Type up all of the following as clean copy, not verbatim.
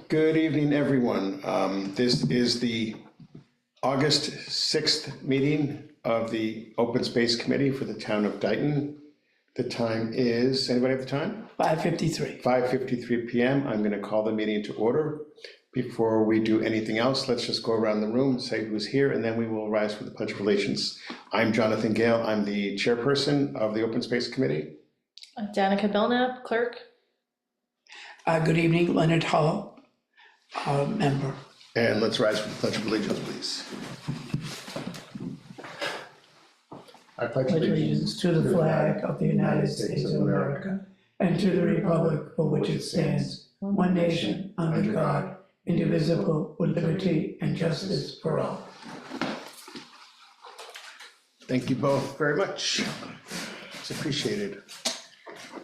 Good evening, everyone. This is the August 6th meeting of the Open Space Committee for the town of Dayton. The time is, anybody have the time? 5:53. 5:53 PM. I'm going to call the meeting to order. Before we do anything else, let's just go around the room, say who's here, and then we will rise for the Pledge of Allegiance. I'm Jonathan Gale. I'm the chairperson of the Open Space Committee. Danica Belknap, clerk. Good evening, Leonard Hall, member. And let's rise for the Pledge of Allegiance, please. I pledge Allegiance to the flag of the United States of America and to the republic for which it stands, one nation, under God, indivisible, with liberty and justice for all. Thank you both very much. It's appreciated.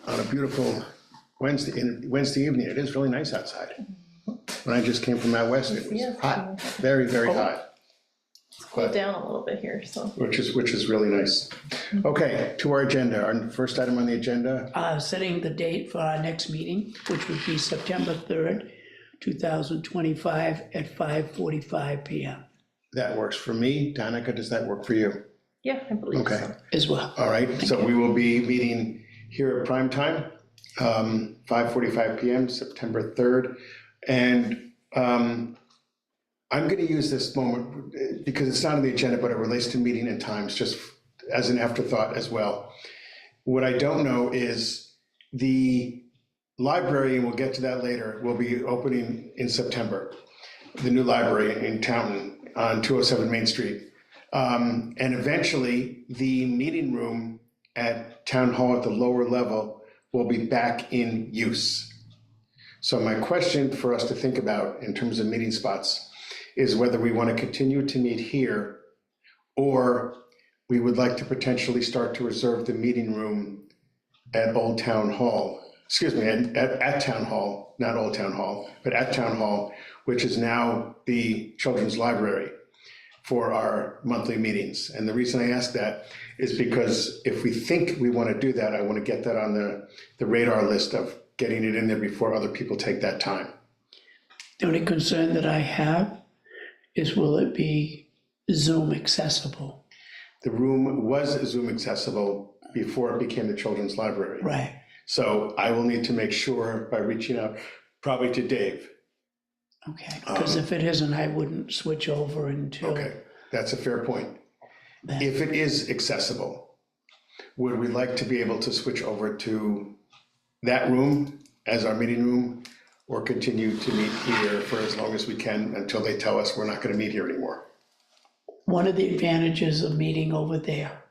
On a beautiful Wednesday evening, it is really nice outside. When I just came from out west, it was hot, very, very hot. It's cooled down a little bit here, so. Which is really nice. Okay, to our agenda. Our first item on the agenda, Setting the date for our next meeting, which would be September 3rd, 2025 at 5:45 PM that works for me. Danica, does that work for you? Yeah, I believe Okay. so. as well. All right, so we will be meeting here at prime time, 5:45 PM, September 3rd. And I'm going to use this moment because it's not on the agenda, but it relates to meeting and times, just as an afterthought as well. What I don't know is the library, and we'll get to that later, will be opening in September, the new library in Taunton on 207 Main Street. And eventually, the meeting room at Town Hall at the lower level will be back in use. So my question for us to think about in terms of meeting spots is whether we want to continue to meet here or we would like to potentially start to reserve the meeting room at Old Town Hall, excuse me, at Town Hall, not Old Town Hall, but at Town Hall, which is now the Children's Library for our monthly meetings. And the reason I ask that is because if we think we want to do that, I want to get that on the radar list of getting it in there before other people take that time. The only concern that I have is, will it be Zoom accessible? The room was Zoom accessible before it became the Children's Library. Right. So I will need to make sure by reaching out probably to Dave. Okay, because if it isn't, I wouldn't switch over until Okay, that's a fair point. then. If it is accessible, would we like to be able to switch over to that room as our meeting room or continue to meet here for as long as we can until they tell us we're not going to meet here anymore? One of the advantages of meeting over there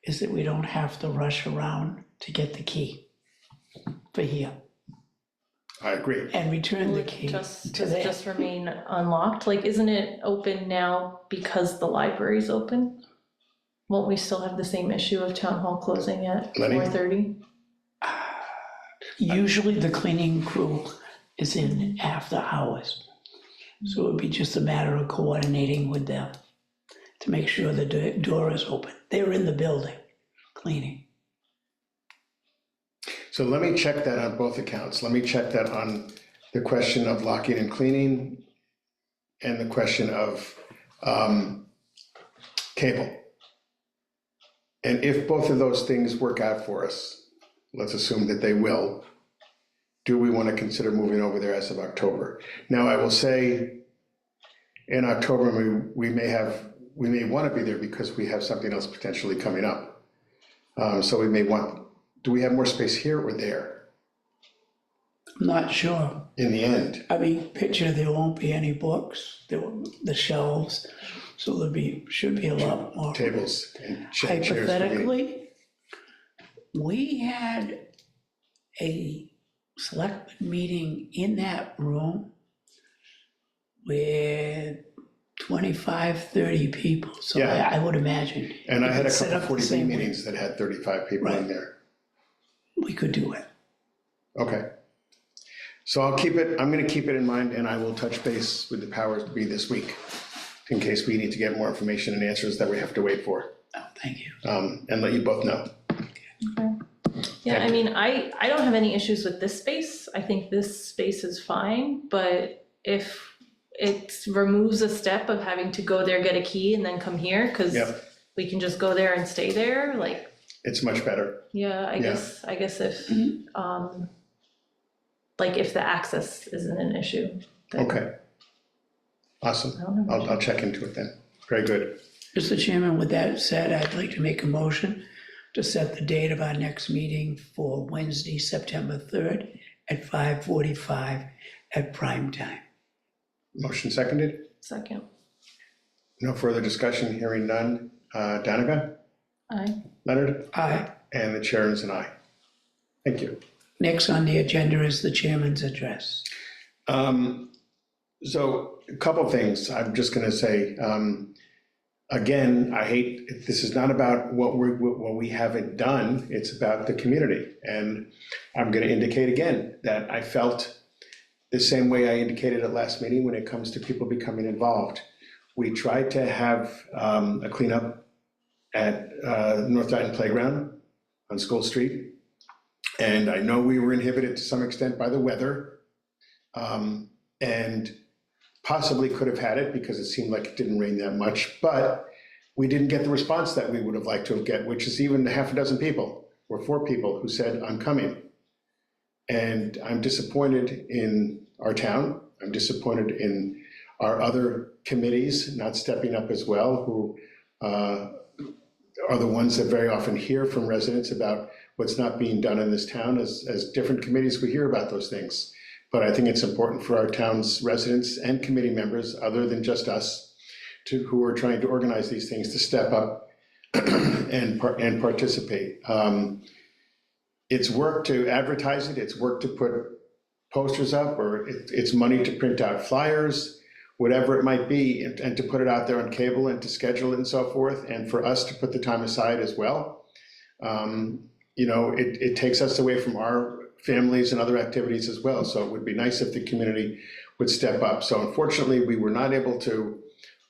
is that we don't have to rush around to get the key for here I agree. and return the Would key Just, to does it there. just remain unlocked? Like, isn't it open now because the library's open? Won't we still have the same issue of town hall closing at Lenny? 4:30? Usually the cleaning crew is in after hours. So it would be just a matter of coordinating with them to make sure the door is open. They're in the building cleaning. So let me check that on both accounts. Let me check that on the question of locking and cleaning and the question of cable. And if both of those things work out for us, let's assume that they will, do we want to consider moving over there as of October? Now, I will say in October, we may want to be there because we have something else potentially coming up. So we may want, do we have more space here or there I'm not sure. in the end? I mean, picture there won't be any books, the shelves, so should be a lot more. Tables and chairs. for meeting. Hypothetically, we had a select meeting in that room with 25, 30 people, so Yeah. I would imagine. And I if had a it's set couple up the 40B same way, meetings that had 35 people in Right. there. We could do it. Okay. So I'm gonna keep it in mind and I will touch base with the powers to be this week in case we need to get more information and answers that we have to wait for, Oh, thank you. and let you both know. Yeah, I mean, I don't have any issues with this space. I think this space is fine, but if it removes a step of having to go there, get a key, and then come here, cause Yep. we can just go there and stay there, like, It's much better. yeah, I Yeah. guess if, like, if the access isn't an issue. then Okay. Awesome. I don't know. I'll check into it then. Very good. Mr. Chairman, with that said, I'd like to make a motion to set the date of our next meeting for Wednesday, September 3rd at 5:45 at prime time. Motion seconded. Second, No further discussion, hearing none. Danica, aye. Leonard, Aye. and the chair is an aye. Thank you. Next on the agenda is the chairman's address. So a couple things I'm just gonna say. Again, I hate, this is not about what we haven't done, it's about the community. And I'm gonna indicate again that I felt the same way I indicated at last meeting when it comes to people becoming involved. We tried to have a cleanup at North Dayton Playground on School Street. And I know we were inhibited to some extent by the weather. And possibly could have had it because it seemed like it didn't rain that much, but we didn't get the response that we would have liked to have get, which is even half a dozen people or 4 people who said, I'm coming. And I'm disappointed in our town. I'm disappointed in our other committees not stepping up as well, who are the ones that very often hear from residents about what's not being done in this town. As different committees, we hear about those things. But I think it's important for our town's residents and committee members, other than just us, who are trying to organize these things, to step up and participate. It's work to advertise it, it's work to put posters up, or it's money to print out flyers, whatever it might be, and to put it out there on cable and to schedule it and so forth, and for us to put the time aside as well. It takes us away from our families and other activities as well. So it would be nice if the community would step up. So unfortunately, we were not able to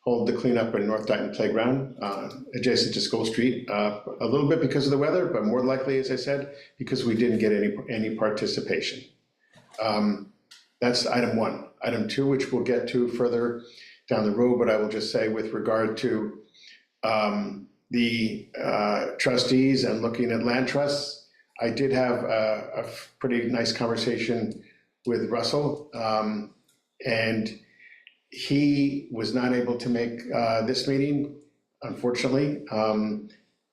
hold the cleanup in North Dayton Playground adjacent to School Street, a little bit because of the weather, but more likely, as I said, because we didn't get any participation. That's item 1. Item 2, which we'll get to further down the road, but I will just say with regard to the trustees and looking at land trusts, I did have a pretty nice conversation with Russell, and he was not able to make this meeting, unfortunately.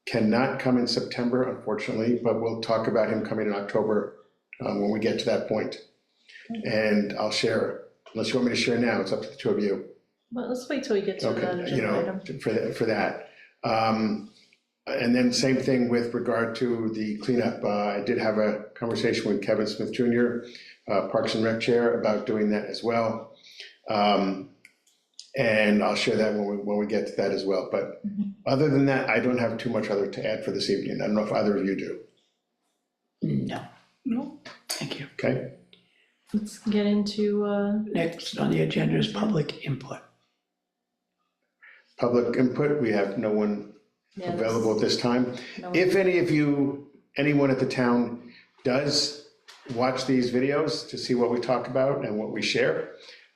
Cannot come in September, unfortunately, but we'll talk about him coming in October when we get to that point. And I'll share, unless you want me to share now, it's up to the 2 of you. Well, let's wait till we get to that Okay, agenda item. for that. And then same thing with regard to the cleanup. I did have a conversation with Kevin Smith Jr., Parks and Rec Chair, about doing that as well. And I'll share that when we get to that as well. But other than that, I don't have too much other to add for this evening. I don't know if either of you do. No, thank you. Okay? Let's get into, Next on the agenda is public input. Public input, we have no one yeah, available at this time. no- If anyone at the town does watch these videos to see what we talk about and what we share,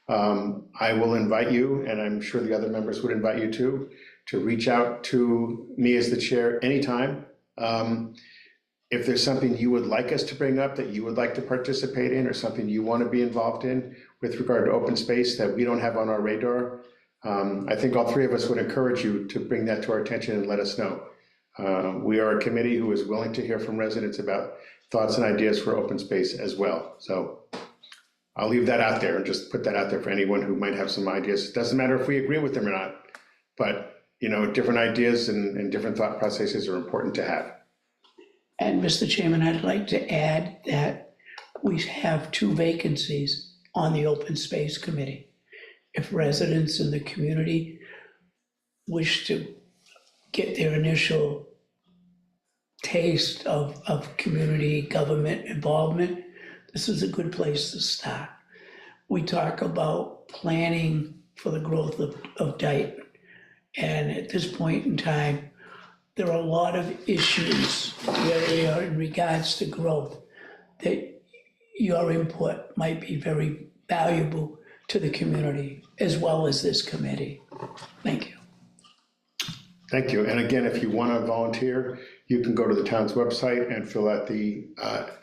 I will invite you, and I'm sure the other members would invite you to reach out to me as the chair anytime. If there's something you would like us to bring up that you would like to participate in, or something you want to be involved in with regard to open space that we don't have on our radar, I think all 3 of us would encourage you to bring that to our attention and let us know. We are a committee who is willing to hear from residents about thoughts and ideas for open space as well. So I'll leave that out there and just put that out there for anyone who might have some ideas. It doesn't matter if we agree with them or not, but different ideas and different thought processes are important to have. And Mr. Chairman, I'd like to add that we have 2 vacancies on the Open Space Committee. If residents in the community wish to get their initial taste of community government involvement, this is a good place to start. We talk about planning for the growth of Dayton. And at this point in time, there are a lot of issues where in regards to growth that your input might be very valuable to the community as well as this committee. Thank you. Thank you. And again, if you want to volunteer, you can go to the town's website and fill out the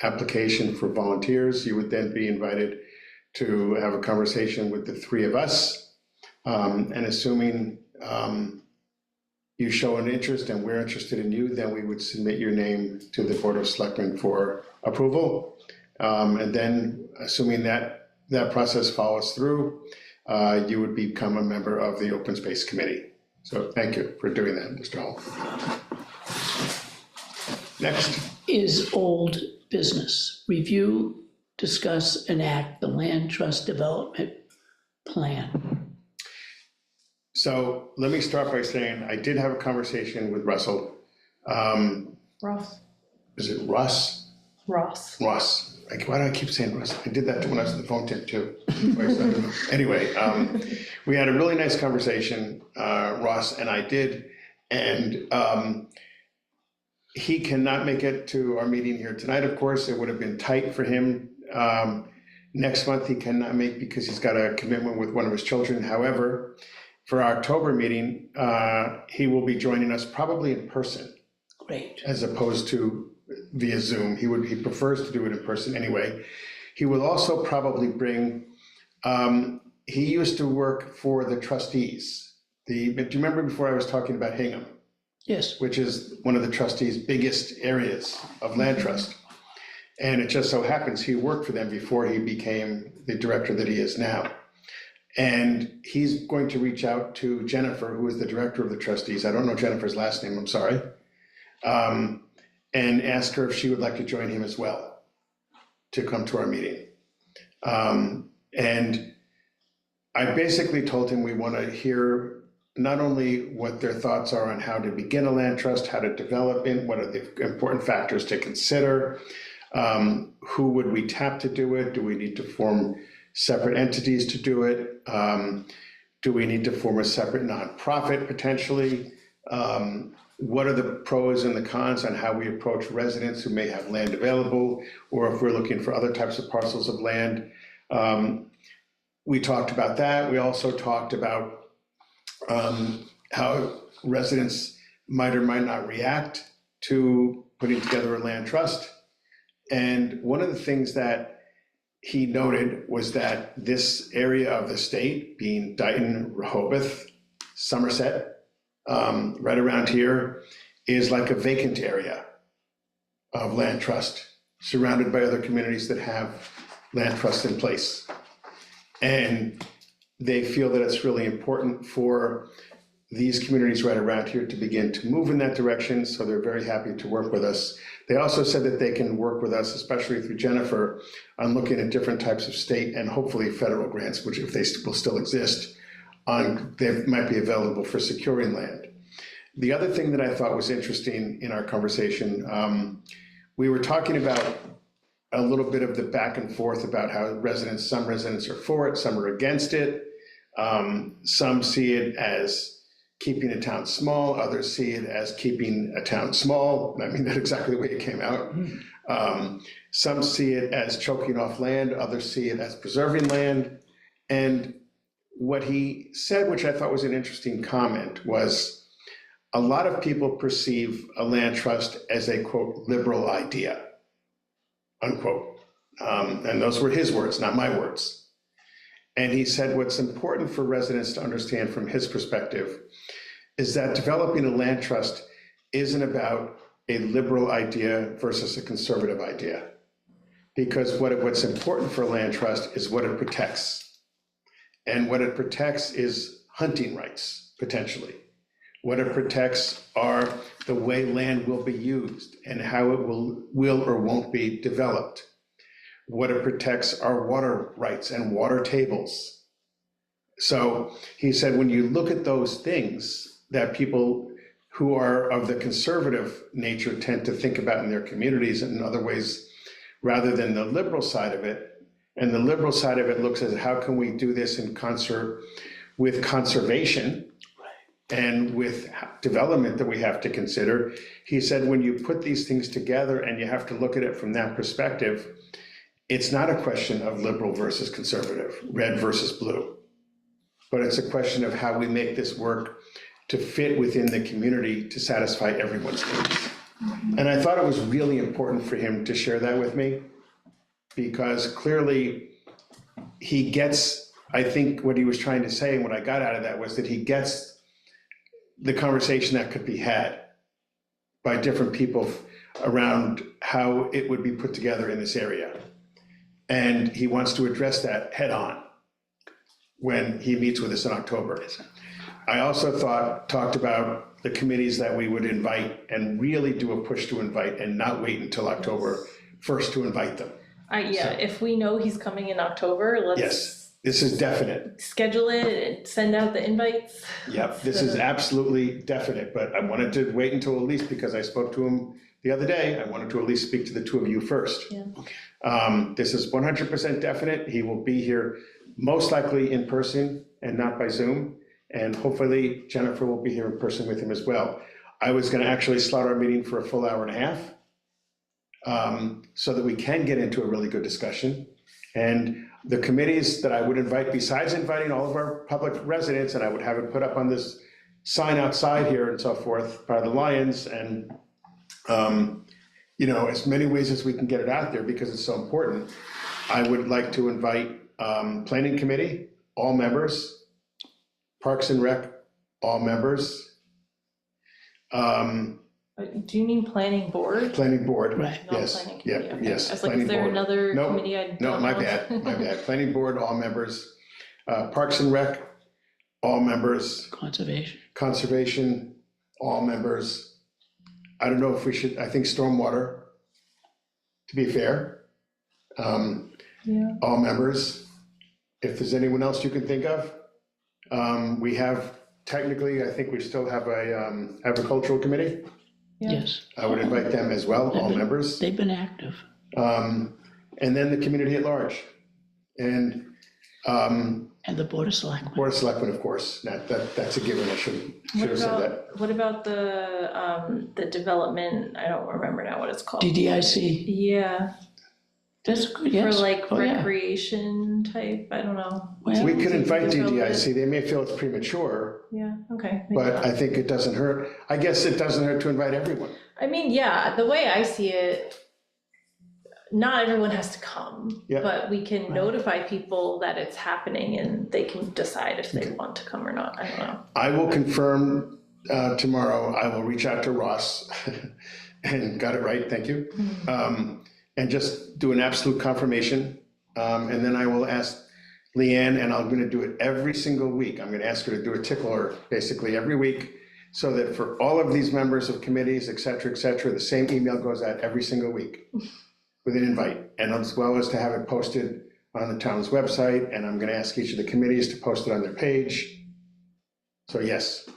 application for volunteers. You would then be invited to have a conversation with the three of us. And assuming you show an interest and we're interested in you, then we would submit your name to the Board of Selectmen for approval. And then, assuming that that process follows through, you would become a member of the Open Space Committee. So thank you for doing that, Mr. Hall. Next. Is old business. Review, discuss, and act the Land Trust Development Plan. So let me start by saying I did have a conversation with Russell. Ross. Is it Russ? Ross. Ross. Like, why do I keep saying Russ? I did that when I was on the phone tip too. Anyway, we had a really nice conversation, Ross and I did, and he cannot make it to our meeting here tonight, of course. It would have been tight for him. Next month he cannot make because he's got a commitment with one of his children. However, for our October meeting, he will be joining us probably in person Great. as opposed to via Zoom. He prefers to do it in person anyway. He will also probably bring, he used to work for the trustees. Do you remember before I was talking about Hingham, Yes. which is one of the trustees' biggest areas of land trust? And it just so happens he worked for them before he became the director that he is now. And he's going to reach out to Jennifer, who is the director of the trustees. I don't know Jennifer's last name, I'm sorry. And ask her if she would like to join him as well to come to our meeting. And I basically told him we want to hear not only what their thoughts are on how to begin a land trust, how to develop it, what are the important factors to consider, who would we tap to do it, do we need to form separate entities to do it, do we need to form a separate nonprofit potentially, what are the pros and the cons on how we approach residents who may have land available, or if we're looking for other types of parcels of land. We talked about that. We also talked about how residents might or might not react to putting together a land trust. And one of the things that he noted was that this area of the state, being Dayton, Rehoboth, Somerset, right around here, is like a vacant area of land trust, surrounded by other communities that have land trusts in place. And they feel that it's really important for these communities right around here to begin to move in that direction, so they're very happy to work with us. They also said that they can work with us, especially through Jennifer, on looking at different types of state and hopefully federal grants, which if they will still exist, they might be available for securing land. The other thing that I thought was interesting in our conversation, we were talking about a little bit of the back and forth about how some residents are for it, some are against it. Some see it as keeping a town small, others see it as keeping a town small. I mean, that's exactly the way it came out. Some see it as choking off land, others see it as preserving land. And what he said, which I thought was an interesting comment, was a lot of people perceive a land trust as a, quote, liberal idea, unquote. And those were his words, not my words. And he said what's important for residents to understand from his perspective is that developing a land trust isn't about a liberal idea versus a conservative idea. Because what's important for a land trust is what it protects. And what it protects is hunting rights, potentially. What it protects are the way land will be used and how it will or won't be developed. What it protects are water rights and water tables. So he said, when you look at those things that people who are of the conservative nature tend to think about in their communities and in other ways, rather than the liberal side of it, and the liberal side of it looks at how can we do this in concert with conservation and with development that we have to consider. He said, when you put these things together and you have to look at it from that perspective, it's not a question of liberal versus conservative, red versus blue, but it's a question of how we make this work to fit within the community to satisfy everyone's needs. And I thought it was really important for him to share that with me, because clearly he gets, I think what he was trying to say and what I got out of that was that he gets the conversation that could be had by different people around how it would be put together in this area. And he wants to address that head on when he meets with us in October. I also talked about the committees that we would invite and really do a push to invite and not wait until October 1st to invite them. If we know he's coming in October, let's. Yes, this is definite. Schedule it and send out the invites. Yep, this is absolutely definite, but I wanted to wait until at least, because I spoke to him the other day, I wanted to at least speak to the two of you first. Yeah. This is 100% definite. He will be here most likely in person and not by Zoom. And hopefully Jennifer will be here in person with him as well. I was gonna actually slot our meeting for a full hour and a half, so that we can get into a really good discussion. And the committees that I would invite, besides inviting all of our public residents, and I would have it put up on this sign outside here and so forth by the Lions, and you know, as many ways as we can get it out there because it's so important. I would like to invite Planning Committee, all members, Parks and Rec, all members. Do you mean planning board? Planning Board, Right. Not yes, planning committee, yeah, okay. yes. I was like, Planning is there Board. another No, committee I don't No, my know? bad, my bad. Planning Board, all members. Parks and Rec, all members. Conservation. Conservation, all members. I don't know if we should, I think Stormwater, to be fair. Yeah. All members. If there's anyone else you can think of. We have, technically, I think we still have a agricultural committee. Yeah. Yes. I would invite them as well, all members. They've been active. And then the community at large. And And the Board of Selectmen. Board of Selectmen, of course, that's a given, I should have said that. What about the development, I don't remember now what it's called. DDIC, Yeah, that's good, for yes. like Oh, yeah. recreation type, I don't know. Well, We could invite Development. DDIC, they may feel it's premature, Yeah, okay. maybe but not. I think it doesn't hurt. I guess it doesn't hurt to invite everyone. I mean, yeah, the way I see it, not everyone has to come, Yeah. but we can notify people that it's happening and they can decide if they want to come or not. I don't know. I will confirm tomorrow, I will reach out to Ross, and got it right, thank you. And just do an absolute confirmation. And then I will ask Leanne, and I'm gonna do it every single week. I'm gonna ask her to do a tickler basically every week, so that for all of these members of committees, et cetera, the same email goes out every single week with an invite, and as well as to have it posted on the town's website, and I'm gonna ask each of the committees to post it on their page. So yes.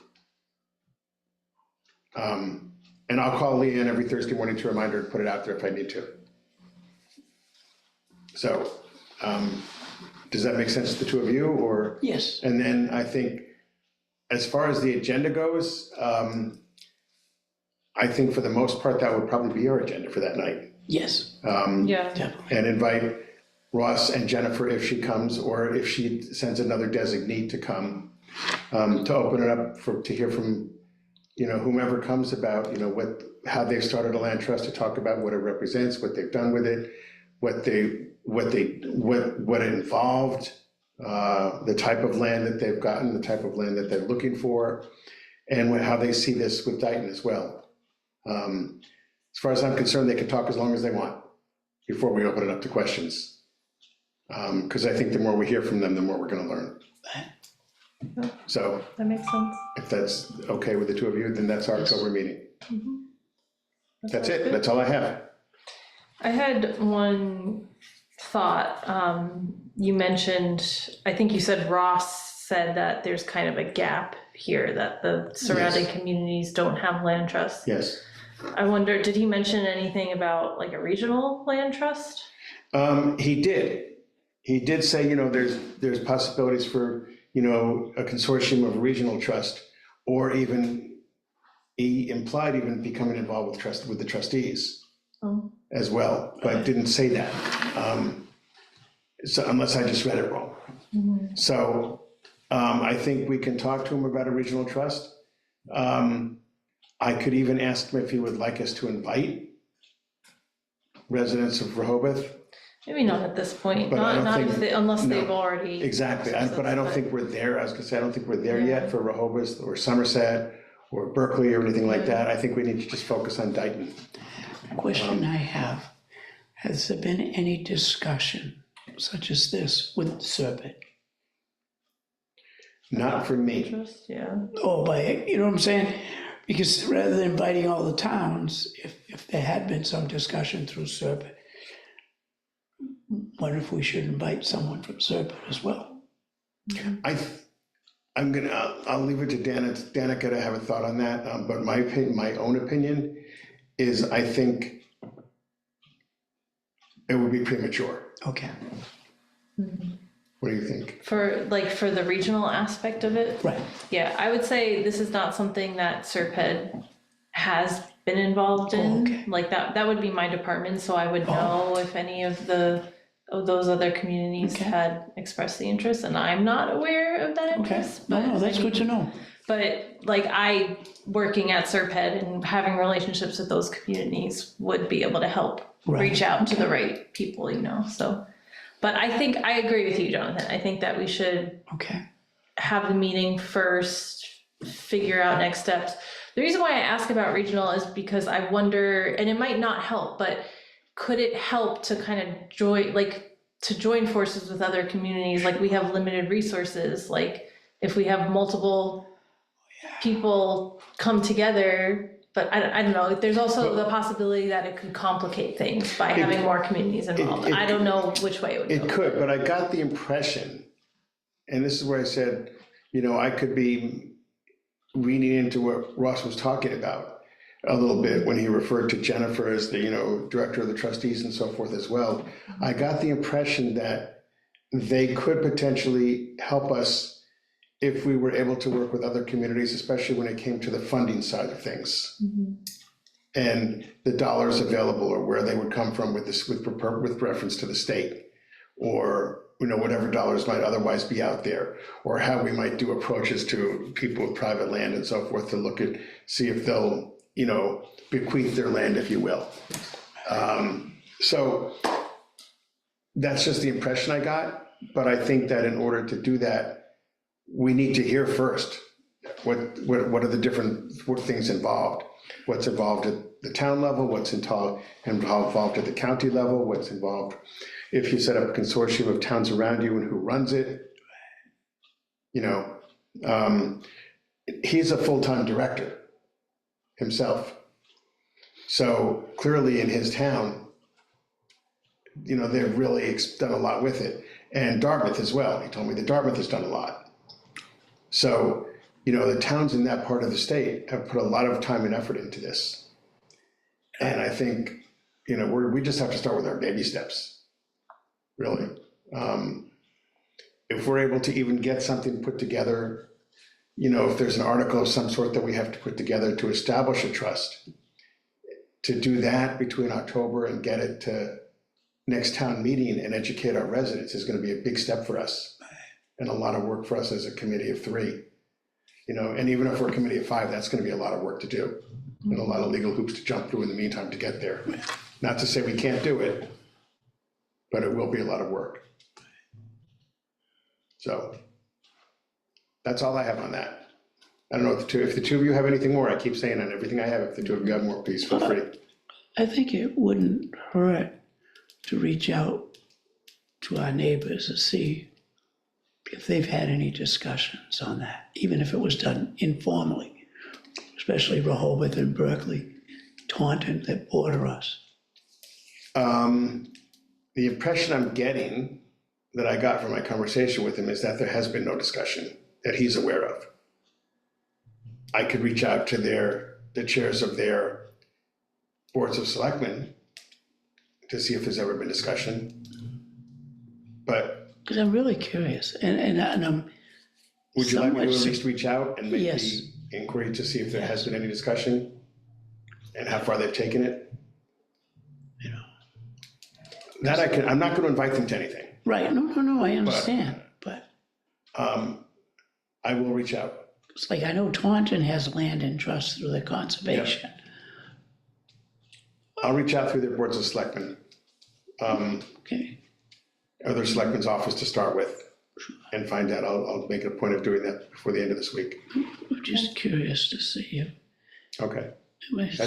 And I'll call Leanne every Thursday morning to remind her to put it out there if I need to. So, does that make sense to the two of you, or? Yes, And then I think, as far as the agenda goes, I think for the most part, that would probably be our agenda for that night. yes, Yeah, definitely. And invite Ross and Jennifer if she comes, or if she sends another designee to come, to open it up to hear from, you know, whomever comes about, you know, how they've started a land trust, to talk about what it represents, what they've done with it, what it involved, the type of land that they've gotten, the type of land that they're looking for, and how they see this with Dayton as well. As far as I'm concerned, they can talk as long as they want before we open it up to questions. Because I think the more we hear from them, the more we're gonna learn. So that makes sense. if that's okay with the two of you, then that's our October meeting. That's it, good. that's all I have. I had one thought. You mentioned, I think you said Ross said that there's kind of a gap here, that the surrounding communities don't have land trusts. Yes. I wonder, did he mention anything about like a regional land trust? He did say, you know, there's possibilities for, you know, a consortium of regional trust, or even, he implied even becoming involved with the trustees Oh, as well, but didn't say that. So unless I just read it wrong. So I think we can talk to him about a regional trust. I could even ask him if he would like us to invite residents of Rehoboth. Maybe not at this point, But I don't not if think- they, unless no, they've already. Exactly, but I don't think we're there, I was gonna say, I don't think we're there yet for Rehoboth or Somerset or Berkeley or anything like that. I think we need to just focus on Dayton. Question I have, has there been any discussion such as this with Serpent? Not for me. Interest, yeah. Oh, you know what I'm saying? Because rather than inviting all the towns, if there had been some discussion through Serpent, wonder if we should invite someone from Serpent as well? I'll leave it to Danica to have a thought on that, but my own opinion is I think it would be premature. Okay, What do you think? For the regional aspect of it, right. yeah, I would say this is not something that Serped has been involved in. Okay. Like that would be my department, so I would know if any of those other communities Okay. had expressed the interest, and I'm not aware of that Okay, interest. no, but that's I good to mean, know. But like I, working at Serped and having relationships with those communities would be able to help Right. reach out to the right people, so. But I think, I agree with you, Jonathan. I think that we should Okay, have the meeting first, figure out next steps. The reason why I ask about regional is because I wonder, and it might not help, but could it help to kind of join forces with other communities? Like we have limited resources, like if we have multiple people come together, but I don't know, there's also the possibility that it could complicate things by having more communities involved. I don't know which way it would go. It could, but I got the impression, and this is where I said, I could be reading into what Ross was talking about a little bit when he referred to Jennifer as the, director of the trustees and so forth as well. I got the impression that they could potentially help us if we were able to work with other communities, especially when it came to the funding side of things. And the dollars available or where they would come from with reference to the state, or whatever dollars might otherwise be out there, or how we might do approaches to people with private land and so forth to look at, see if they'll, bequeath their land, if you will. So that's just the impression I got, but I think that in order to do that, we need to hear first what are the different things involved, what's involved at the town level, what's involved at the county level, what's involved if you set up a consortium of towns around you and who runs it. He's a full-time director himself. So clearly in his town, they've really done a lot with it. And Dartmouth as well. He told me that Dartmouth has done a lot. So, the towns in that part of the state have put a lot of time and effort into this. And I think, we just have to start with our baby steps, really. If we're able to even get something put together, if there's an article of some sort that we have to put together to establish a trust, to do that between October and get it to next town meeting and educate our residents is going to be a big step for us. And a lot of work for us as a committee of 3, and even if we're a committee of 5, that's gonna be a lot of work to do. And a lot of legal hoops to jump through in the meantime to get there. Not to say we can't do it, but it will be a lot of work. So that's all I have on that. I don't know if the two of you have anything more. I keep saying on everything I have, if the two of you have more, please feel free. I think it wouldn't hurt to reach out to our neighbors to see if they've had any discussions on that, even if it was done informally, especially Rehoboth and Berkeley, Taunton, that border us. The impression I'm getting that I got from my conversation with him is that there has been no discussion that he's aware of. I could reach out to the chairs of their boards of selectmen to see if there's ever been discussion. But Because I'm really curious, and I'm. would you like me to at somewhat- least reach out and make Yes. the inquiry to see if there has been any discussion? And how far they've taken it? That I'm not gonna invite them to anything. right, no, I understand, but I will reach out. it's like, I know Taunton has land in trust through the conservation. I'll reach out through their boards of selectmen, Okay, or their selectmen's office to start with, and find out. I'll make it a point of doing that before the end of this week. I'm just curious to see if. Okay, it was-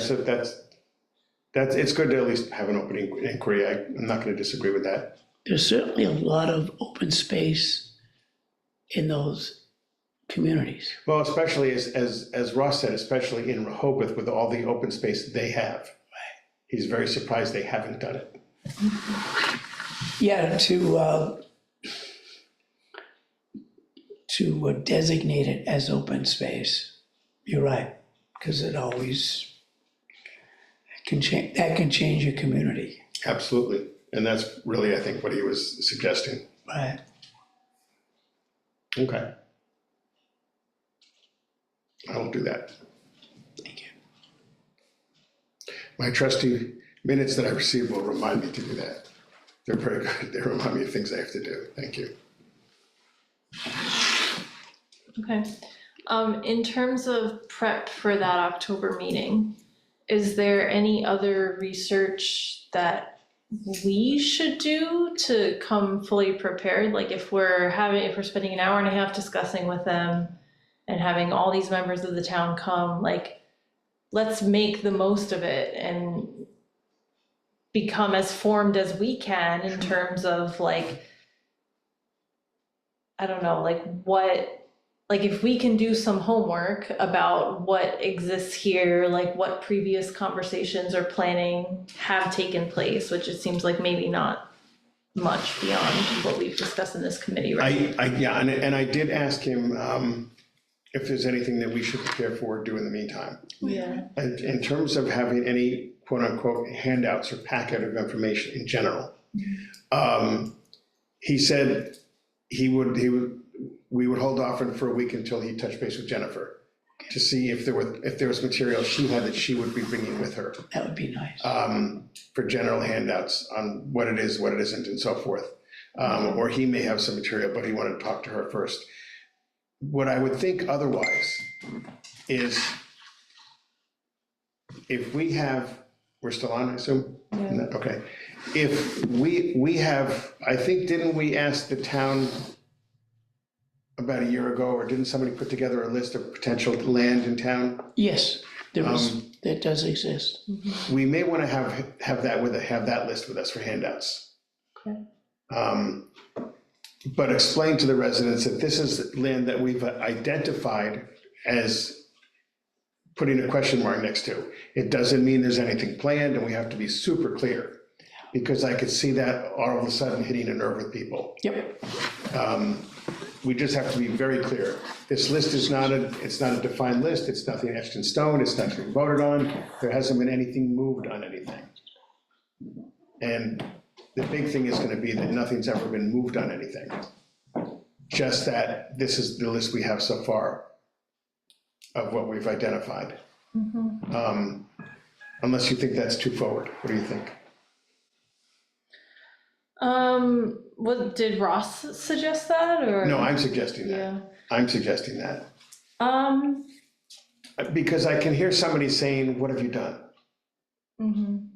that's, it's good to at least have an opening inquiry. I'm not gonna disagree with that. There's certainly a lot of open space in those communities. Well, especially as Ross said, especially in Rehoboth with all the open space they have. He's very surprised they haven't done it. Yeah, to designate it as open space, you're right, because it always can change, that can change your community. Absolutely. And that's really, I think, what he was suggesting. Right. Okay. I will do that. Thank you. My trusty minutes that I received will remind me to do that. They're very good. They remind me of things I have to do. Thank you. Okay. In terms of prep for that October meeting, is there any other research that we should do to come fully prepared? Like if we're spending an hour and a half discussing with them and having all these members of the town come, like, let's make the most of it and become as formed as we can in terms of like, I don't know, like if we can do some homework about what exists here, like what previous conversations or planning have taken place, which it seems like maybe not much beyond what we've discussed in this committee, right? Yeah, and I did ask him if there's anything that we should prepare for or do in the meantime. Yeah. And in terms of having any quote unquote handouts or packet of information in general, he said we would hold off for a week until he touched base with Jennifer to see if there was material she had that she would be bringing with her That would be nice. for general handouts on what it is, what it isn't, and so forth. Or he may have some material, but he wanted to talk to her first. What I would think otherwise is if we have, we're still on, I assume? Yeah. Okay. If we have, I think, didn't we ask the town about a year ago, or didn't somebody put together a list of potential land in town? Yes, that does exist. We may want to have that list with us for handouts. Okay. But explain to the residents that this is land that we've identified as putting a question mark next to. It doesn't mean there's anything planned, and we have to be super clear, because I could see that all of a sudden hitting a nerve with people. Yep. We just have to be very clear. This list is not a defined list. It's nothing etched in stone. It's nothing voted on. There hasn't been anything moved on anything. And the big thing is gonna be that nothing's ever been moved on anything. Just that this is the list we have so far of what we've identified. Unless you think that's too forward. What do you think? What did Ross suggest that, or? No, I'm suggesting that. Yeah. I'm suggesting that. Because I can hear somebody saying, what have you done?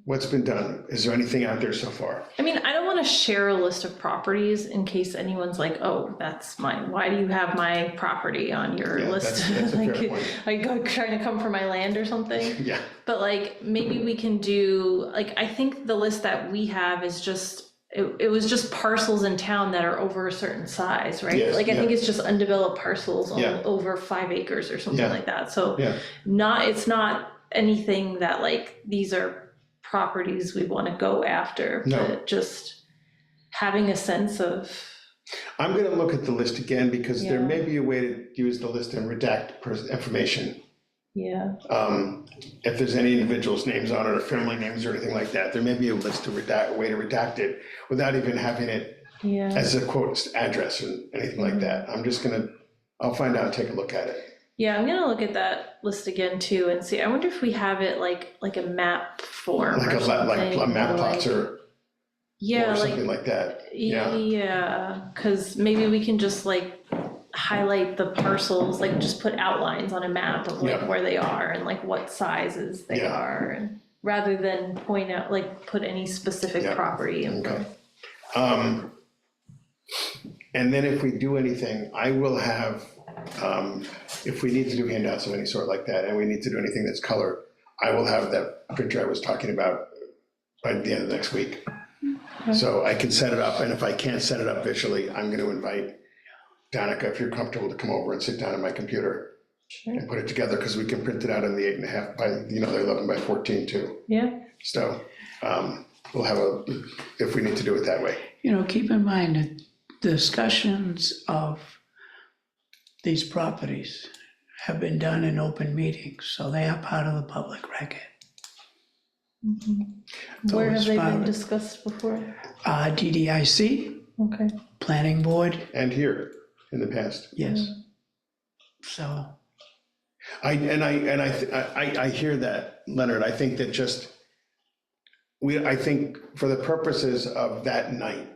What's been done? Is there anything out there so far? I mean, I don't want to share a list of properties in case anyone's like, oh, that's mine. Why do you have my property on your Yeah, list? that's a fair Like, point. like trying to come for my land or something. Yeah, But like, maybe we can do, like, I think the list that we have is just, it was just parcels in town that are over a certain size, right? Yes, Like, I yeah. think it's just undeveloped parcels Yeah. over 5 acres or something Yeah. like that. So yeah. it's not anything that like, these are properties we want to go after, No. but just having a sense of, I'm gonna look at the list again, because there Yeah. may be a way to use the list and redact information. yeah, If there's any individuals' names on it, or family names or anything like that, there may be a list to redact, a way to redact it without even having it yeah. as a quote address or anything like that. I'll find out and take a look at it. Yeah, I'm gonna look at that list again too and see, I wonder if we have it like a map form Like or a something. map or plots like- or, Yeah, or like, something like that, yeah. yeah, cause maybe we can just like highlight the parcels, like just put outlines on a map of like Yeah. where they are and like what sizes they Yeah. are, and rather than point out, like, put any specific Yeah. property info. Okay. And then if we do anything, I will have, if we need to do handouts of any sort like that, and we need to do anything that's color, I will have that printer I was talking about by the end of next week. So I can set it up, and if I can't set it up visually, I'm gonna invite Danica, if you're comfortable, to come over and sit down at my computer Sure. and put it together, because we can print it out in the 8.5 by, the 11 by 14 too. Yeah, So, we'll have if we need to do it that way. You know, keep in mind that discussions of these properties have been done in open meetings, so they are part of the public record. where have it's they part been of it. discussed before? DDIC, Okay, Planning Board, And here, in the past. yes. So, I hear that, Leonard. I think that just, I think for the purposes of that night,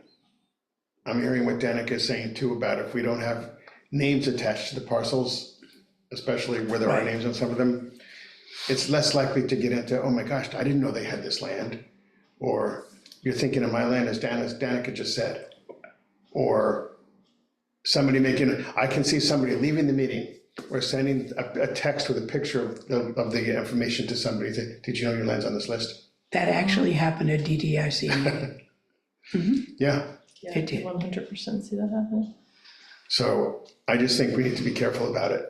I'm hearing what Danica is saying too about if we don't have names attached to the parcels, especially where there are Right. names on some of them, it's less likely to get into, oh my gosh, I didn't know they had this land. Or you're thinking of my land as Danica just said. Or somebody I can see somebody leaving the meeting or sending a text with a picture of the information to somebody, say, did you know your land's on this list? that actually happened at DDIC meeting. Yeah, yeah, It did. 100% see that happen. so I just think we need to be careful about it.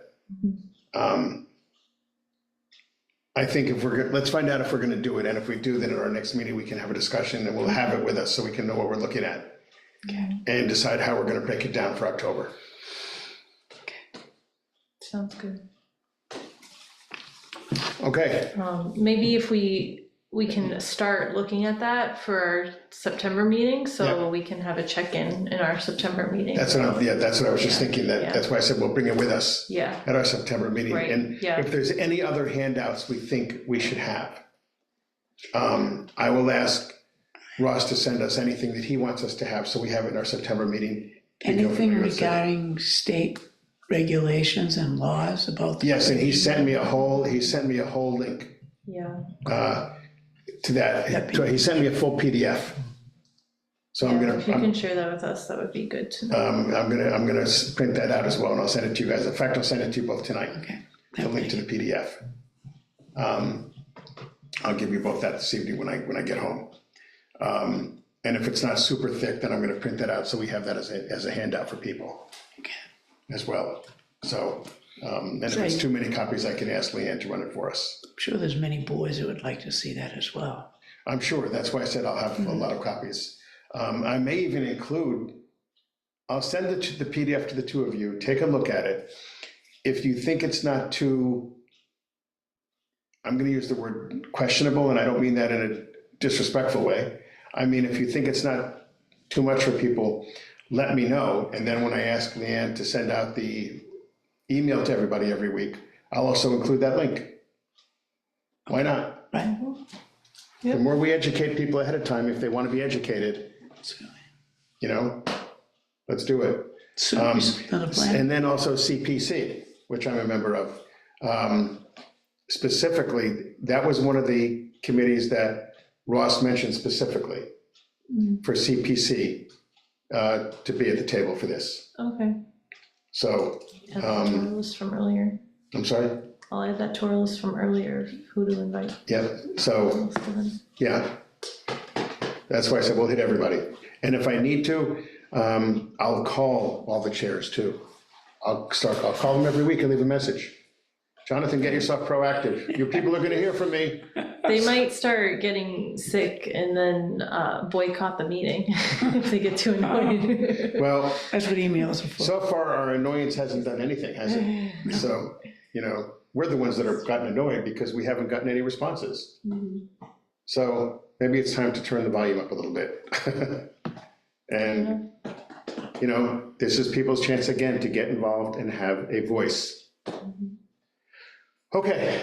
I think let's find out if we're gonna do it, and if we do, then at our next meeting, we can have a discussion, and we'll have it with us so we can know what we're looking at. And decide how we're gonna break it down for October. Sounds good. Okay, Maybe if we can start looking at that for our September meeting, so Yeah. we can have a check-in in our September meeting. that's what I was just thinking, Yeah. that's why I said we'll bring it with us Yeah, at our September meeting. Right, And yeah. if there's any other handouts we think we should have, I will ask Ross to send us anything that he wants us to have, so we have it in our September meeting. Anything regarding state regulations and laws about? the- Yes, and he sent me a whole link yeah. to that. So he sent me a full PDF. So I'm Yeah, if you gonna, can share that with us, that would be good to know. I'm gonna print that out as well, and I'll send it to you guys. In fact, I'll send it to you both tonight, Okay. the link to the PDF. I'll give you both that this evening when I get home. And if it's not super thick, then I'm gonna print that out, so we have that as a handout for people as well. So, and if it's too many copies, I can ask Leanne to run it for us. I'm sure there's many boys that would like to see that as well. I'm sure, that's why I said I'll have a lot of copies. I may even include, I'll send the PDF to the two of you, take a look at it. If you think it's not too, I'm gonna use the word questionable, and I don't mean that in a disrespectful way. I mean, if you think it's not too much for people, let me know, and then when I ask Leanne to send out the email to everybody every week, I'll also include that link. Why not? Right? The more we educate people ahead of time, if they want to be educated, let's do it. So, another plan? And then also CPC, which I'm a member of. Specifically, that was one of the committees that Ross mentioned specifically for CPC to be at the table for this. Okay. So, Add that to our list from earlier. I'm sorry? I'll add that to our list from earlier, of who to invite. Yeah, so, Most of them. yeah. That's why I said we'll hit everybody. And if I need to, I'll call all the chairs too. I'll call them every week and leave a message. Jonathan, get yourself proactive. You people are gonna hear from me. They might start getting sick and then boycott the meeting if they get too annoyed. Well, That's what emails are for. so far, our annoyance hasn't done anything, has it? So, we're the ones that have gotten annoyed because we haven't gotten any responses. So maybe it's time to turn the volume up a little bit. And, this is people's chance again to get involved and have a voice. Okay,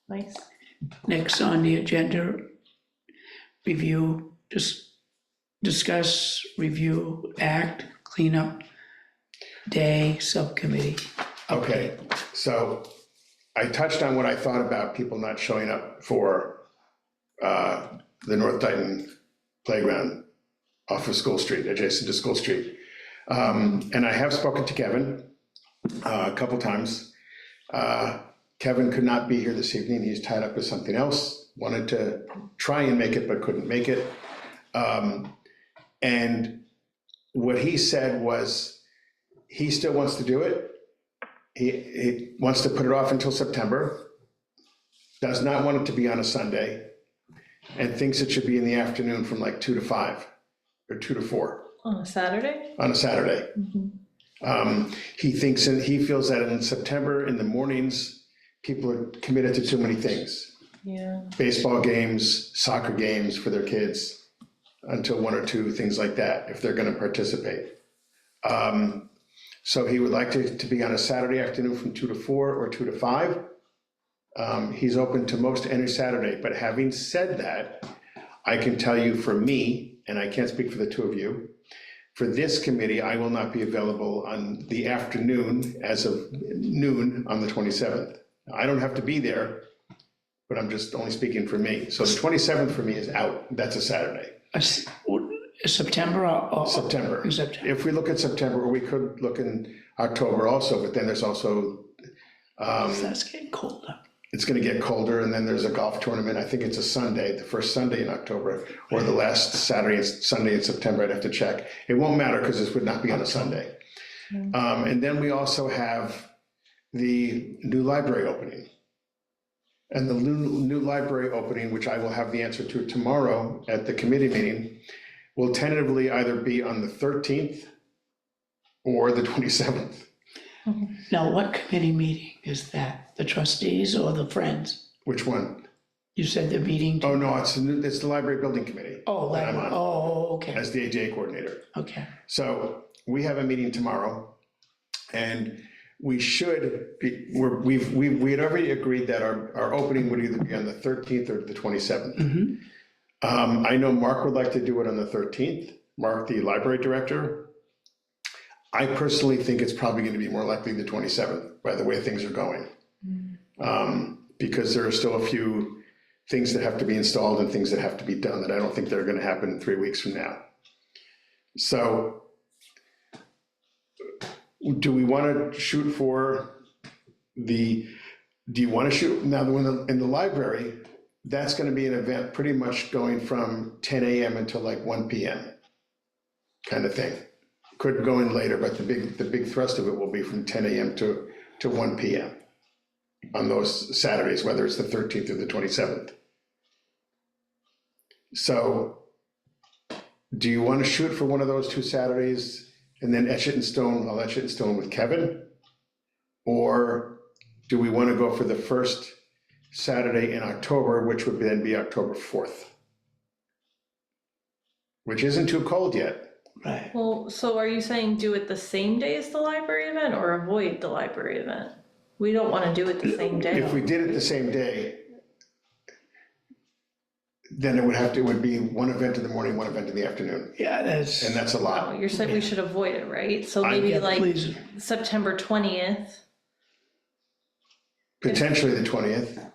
Nice. Next on the agenda, review, just discuss, review, act, cleanup day, subcommittee. Okay, so I touched on what I thought about people not showing up for the North Dayton playground off of School Street, adjacent to School Street. And I have spoken to Kevin a couple times. Kevin could not be here this evening. He's tied up with something else, wanted to try and make it, but couldn't make it. And what he said was, he still wants to do it. He wants to put it off until September, does not want it to be on a Sunday, and thinks it should be in the afternoon from like 2 to 5 or 2 to 4 On a Saturday? on a Saturday. He thinks, and he feels that in September, in the mornings, people are committed to too many things. Yeah. Baseball games, soccer games for their kids, until 1 or 2, things like that, if they're gonna participate. So he would like to be on a Saturday afternoon from 2 to 4 or 2 to 5. He's open to most any Saturday, but having said that, I can tell you for me, and I can't speak for the two of you, for this committee, I will not be available on the afternoon as of noon on the 27th. I don't have to be there, but I'm just only speaking for me. So the 27th for me is out. That's a Saturday. September or? September. In September. If we look at September, or we could look in October also, but then there's also, That's getting colder. it's gonna get colder, and then there's a golf tournament. I think it's a Sunday, the first Sunday in October, or the last Saturday, Sunday in September. I'd have to check. It won't matter because this would not be on a Sunday. And then we also have the new library opening. And the new library opening, which I will have the answer to tomorrow at the committee meeting, will tentatively either be on the 13th or the 27th. Now, what committee meeting is that? The trustees or the friends? Which one? You said the meeting. Oh, no, it's the library building committee. Oh, that I'm on. okay, As the AJ coordinator. okay. So we have a meeting tomorrow, and we should be, we had already agreed that our opening would either be on the 13th or the 27th. I know Mark would like to do it on the 13th, Mark, the library director. I personally think it's probably going to be more likely the 27th, by the way things are going. Because there are still a few things that have to be installed and things that have to be done that I don't think that are going to happen in 3 weeks from now. So do we want to shoot for do you want to shoot, now in the library, that's going to be an event pretty much going from 10 a.m. until like 1 p.m. kind of thing. Could go in later, but the big thrust of it will be from 10 a.m. to 1 p.m. on those Saturdays, whether it's the 13th or the 27th. So do you want to shoot for one of those 2 Saturdays and then etch it in stone? I'll etch it in stone with Kevin. Or do we want to go for the first Saturday in October, which would then be October 4th? Which isn't too cold yet. Right. Well, so are you saying do it the same day as the library event or avoid the library event? We don't want to do it the same day. If we did it the same day, then it would be one event in the morning, one event in the afternoon, Yeah, that's. and that's a Oh, lot. you're saying we should avoid it, right? So maybe Yeah, like please. September 20th. Potentially the 20th.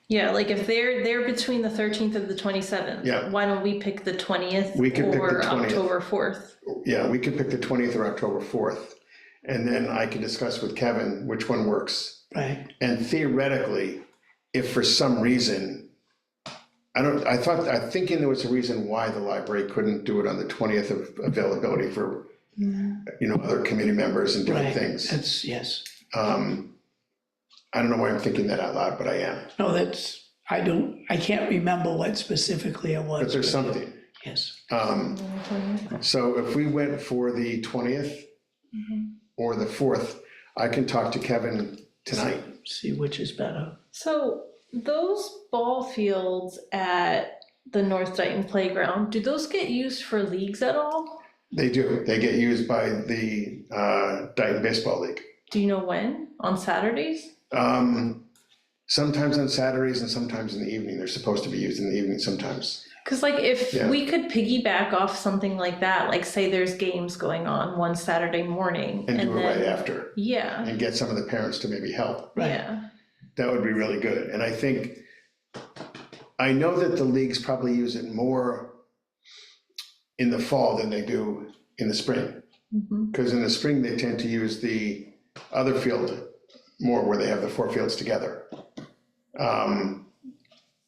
Yeah, like if they're between the 13th and the 27th. Yeah. Why don't we pick the 20th We could pick the or 20th. October 4th? Yeah, we could pick the 20th or October 4th. And then I can discuss with Kevin which one works. Right, And theoretically, if for some reason, I'm thinking there was a reason why the library couldn't do it on the 20th of availability for, other committee members and different right, things. that's, yes. I don't know why I'm thinking that out loud, but I am. No, that's, I can't remember what specifically it was. But there's something. Yes, So if we went for the 20th or the 4th, I can talk to Kevin tonight. see which is better. So those ball fields at the North Dayton Playground, do those get used for leagues at all? They do. They get used by the Dayton Baseball League. Do you know when? On Saturdays? Sometimes on Saturdays and sometimes in the evening. They're supposed to be used in the evening sometimes. Cause like if Yeah. we could piggyback off something like that, like say there's games going on one Saturday morning And and do it right then, after, yeah, and get some of the parents to maybe help. Right. yeah, That would be really good, and I think, I know that the leagues probably use it more in the fall than they do in the spring. mhm, Because in the spring, they tend to use the other field more, where they have the 4 fields together.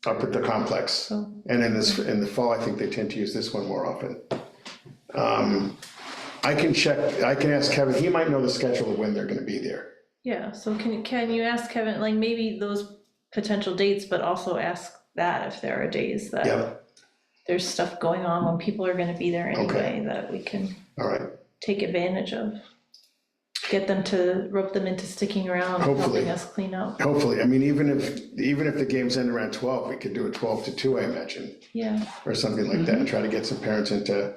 Up at the complex. so, And in the fall, I think they tend to use this one more often. I can check, I can ask Kevin, he might know the schedule of when they're gonna be there. yeah, so can you ask Kevin, like maybe those potential dates, but also ask that if there are days that Yep, there's stuff going on when people are gonna be there anyway, that we can all right, take advantage of. Get them to, rope them into sticking around, and Hopefully. helping us clean up, hopefully, I mean, even if the games end around 12, we could do a 12 to 2, I imagine, yeah, or something like that, and try to get some parents into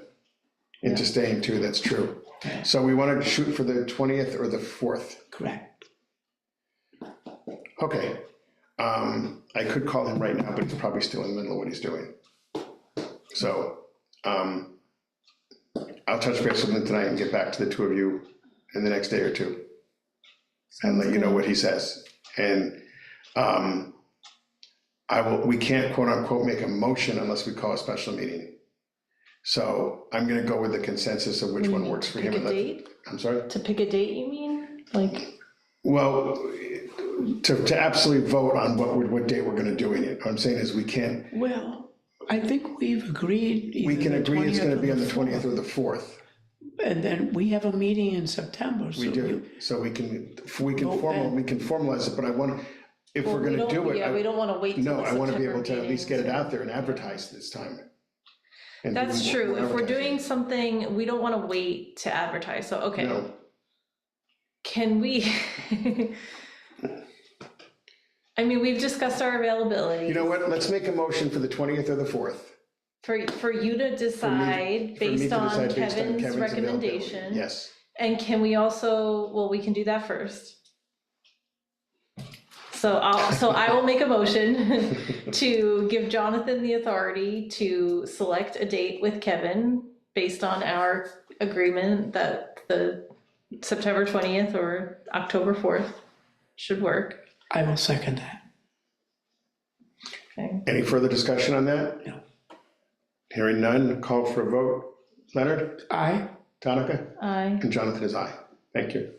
staying too, that's true. Okay. So we wanna shoot for the 20th or the 4th. Correct. Okay, I could call him right now, but he's probably still in the middle of what he's doing. So, I'll touch base with him tonight and get back to the two of you in the next day or two. And let you know what he says. And, we can't quote unquote make a motion unless we call a special meeting. So I'm gonna go with the consensus of which one works for him. pick and a let- date, I'm sorry? to pick a date, you mean, like, Well, to absolutely vote on what day we're gonna do it. What I'm saying is we can't, Well, I think we've agreed we either can the agree it's 20th gonna or be on the 4th. 20th or the 4th. And then we have a meeting in September, so We do, so we can formalize it, but I want, if well, we're we gonna don't, do it, yeah, we don't wanna wait till no, the I wanna be September able to at least get it meeting. out there and advertise this time. And do That's more true, if we're advertising. doing something, we don't wanna wait to advertise, so, okay, No, can we? I mean, we've discussed our availability. you know what, let's make a motion for the 20th or the 4th. For you to decide For me based to on decide based on Kevin's Kevin's availability. recommendation. Yes, And can we also, well, we can do that first. So I will make a motion to give Jonathan the authority to select a date with Kevin based on our agreement that the September 20th or October 4th should work. I will second that. Okay. any further discussion on that? No. Hearing none, call for a vote. Leonard, Aye, Tonica, Aye. and Jonathan is aye. Thank you.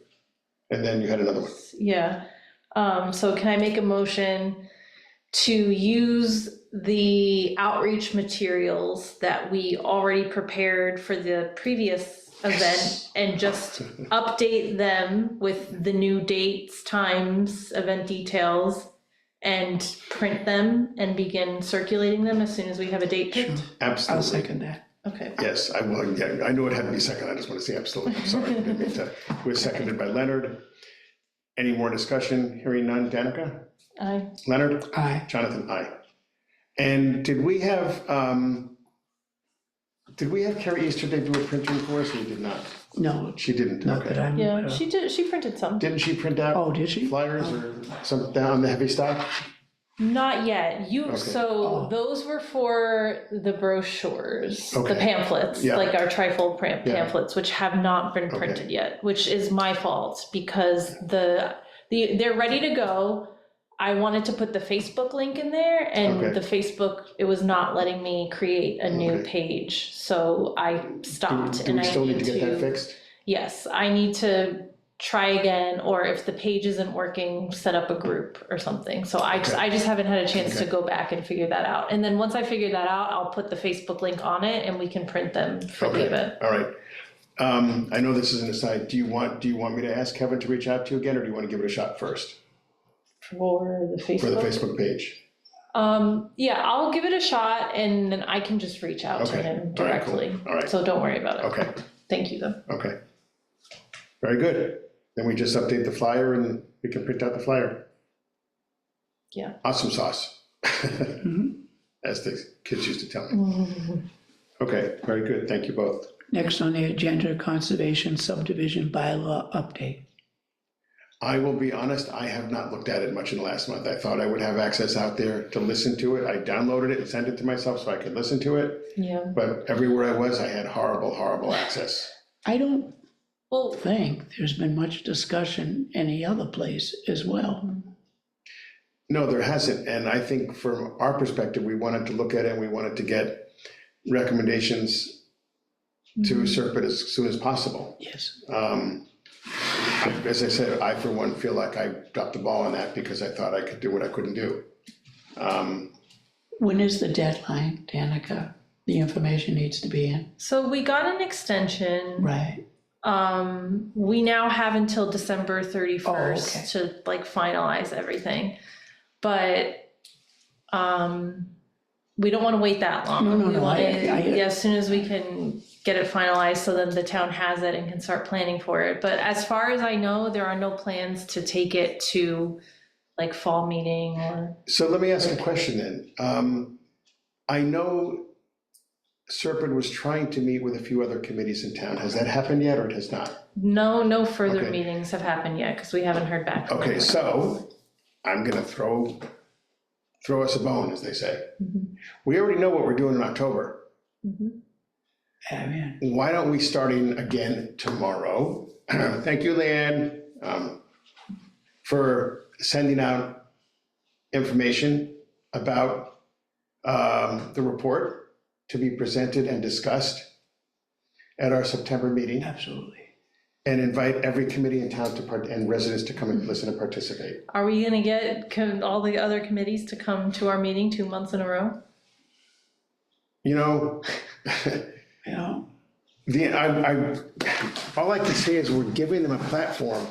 And then you had another one. Yeah, so can I make a motion to use the outreach materials that we already prepared for the previous event and just update them with the new dates, times, event details, and print them and begin circulating them as soon as we have a date picked? I'll Absolutely. second that. Okay, Yes, I will, yeah, I knew it had to be second, I just want to say absolutely, I'm sorry. I didn't mean to. It was seconded by Leonard. Any more discussion? Hearing none, Danica? aye. Leonard? Aye, Jonathan, aye. And did we have Carrie Easterday do a printing for us, or we did not? no, She didn't, not that okay. I'm. Yeah, she printed some. Didn't she print out Oh, did she? flyers or some down on the heavy stock? Not yet, Okay. so Oh. those were for the brochures, the Okay. pamphlets, Yeah. like our trifold Yeah. pamphlets, which have not been Okay. printed yet, which is my fault, because they're ready to go. I wanted to put the Facebook link in there, and Okay. the Facebook, it was not letting me create a new Okay. page, so I stopped, Do and we I still need need to get that to, fixed? yes, I need to try again, or if the page isn't working, set up a group or something. So I just haven't had a chance to Okay. go back and figure that out. And then once I figure that out, I'll put the Facebook link on it and we can print them for the Okay, event. all right. I know this is an aside, do you want me to ask Kevin to reach out to you again, or do you want to give it a shot first For the for the Facebook? Facebook page? Yeah, I'll give it a shot and then I can just reach out to Okay. him All right, cool. directly. All right. So don't worry about it. Okay, Thank you though. okay. Very good. Then we just update the flyer and we can print out the flyer. Yeah. Awesome sauce, Mhm. as the kids used to tell me. Okay, very good, thank you both. Next on the agenda, conservation subdivision bylaw update. I will be honest, I have not looked at it much in the last month. I thought I would have access out there to listen to it. I downloaded it and sent it to myself so I could listen to it. Yeah. But everywhere I was, I had horrible, horrible access. I don't Well, think there's been much discussion any other place as well. No, there hasn't. And I think from our perspective, we wanted to look at it and we wanted to get recommendations to Serpent as soon as possible. Yes. As I said, I for one feel like I dropped the ball on that because I thought I could do what I couldn't do. When is the deadline, Danica? The information needs to be in, so we got an extension. right? We now have until December 31st okay. to like finalize everything. But we don't want to wait that long. No, We want it, I- yeah, as soon as we can get it finalized so that the town has it and can start planning for it. But as far as I know, there are no plans to take it to like fall meeting or. So let me ask a question then. I know Serpent was trying to meet with a few other committees in town. Has that happened yet or it has not? No further Okay. meetings have happened yet because we haven't heard back from them. Okay, so I'm gonna throw us a bone, as they say. We already know what we're doing in October. I mean, Why don't we starting again tomorrow? Thank you, Leanne, for sending out information about the report to be presented and discussed at our September meeting, absolutely. and invite every committee in town and residents to come and listen and participate. Are we gonna get all the other committees to come to our meeting 2 months in a row? You know, You know, all I can say is we're giving them a platform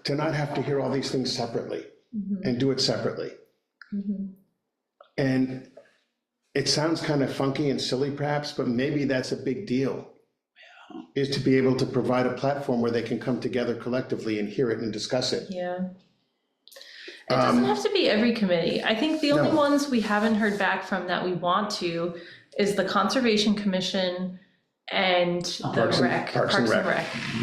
to not have to hear all these things separately and do it separately. And it sounds kind of funky and silly perhaps, but maybe that's a big deal. Is to be able to provide a platform where they can come together collectively and hear it and discuss it. Yeah. It doesn't have to be every committee. I think the only No. ones we haven't heard back from that we want to is the Conservation Commission and the Parks and Rec.